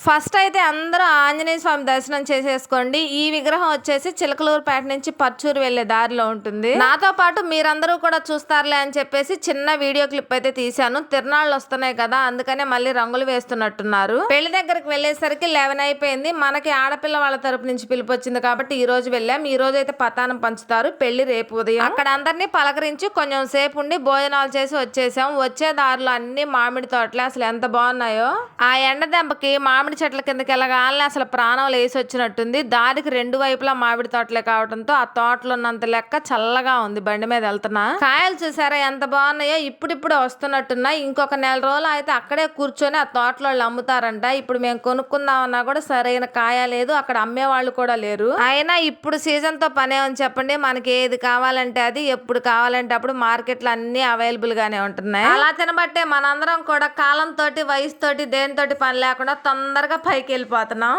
First అయితే అందరూ ఆంజనేయ స్వామి దర్శనం చేసేసుకోండి. ఈ విగ్రహం వచ్చేసి చిలకలూరుపేట నుంచి పర్చూరు వెళ్లే దారిలో ఉంటుంది. నాతో పాటు మీరందరూ కూడా చూస్తారులే అని చెప్పేసి చిన్న వీడియో క్లిప్ అయితే తీశాను. తిరునాళ్ళు వస్తున్నాయి కదా, అందుకనే మళ్ళీ రంగులు వేస్తున్నట్టున్నారు. పెళ్లి దగ్గరికి వెళ్లేసరికి 11 అయిపోయింది. మనకి ఆడపిల్ల వాళ్ళ తరపు నుంచి పిలుపు వచ్చింది కాబట్టి ఈ రోజు వెళ్ళాం. ఈ రోజు అయితే పతానం పంచుతారు. పెళ్లి రేపు ఉదయం. అక్కడ అందరినీ పలకరించి కొంచెం సేపు ఉండి భోజనాలు చేసి వచ్చేసాం. వచ్చే దారిలో అన్ని మామిడి తోటలే, అసలు ఎంత బాగున్నాయో. ఆ ఎండ దెబ్బకి మామిడి చెట్ల కిందకి వెళ్ళగానే అసలు ప్రాణం లేసి వచ్చినట్టుంది. దారికి 2 వైపులా మామిడి తోటలే కావడంతో ఆ తోటలో ఉన్నంత లెక్క చల్లగా ఉంది. బండి మీద వెళ్తున్నా. కాయలు చూసారా ఎంత బాగున్నాయో, ఇప్పుడిప్పుడే వస్తున్నట్టున్నాయి. ఇంకొక నెల రోజులు అయితే అక్కడే కూర్చొని ఆ తోటలో అమ్ముతారంట. ఇప్పుడు మేము కొనుక్కుందామన్నా కూడా సరైన కాయ లేదు, అక్కడ అమ్మే వాళ్ళు కూడా లేరు. అయినా ఇప్పుడు సీజన్ తో పనే అని చెప్పండి. మనకి ఏది కావాలంటే అది, ఎప్పుడు కావాలంటే అప్పుడు మార్కెట్లో అన్ని అవైలబుల్ గానే ఉంటున్నాయి. అలా తినబట్టే మనందరం కూడా కాలంతో వయసుతోటి దేనితోటి పని లేకుండా తొందరగా పైకి వెళ్ళిపోతున్నాం.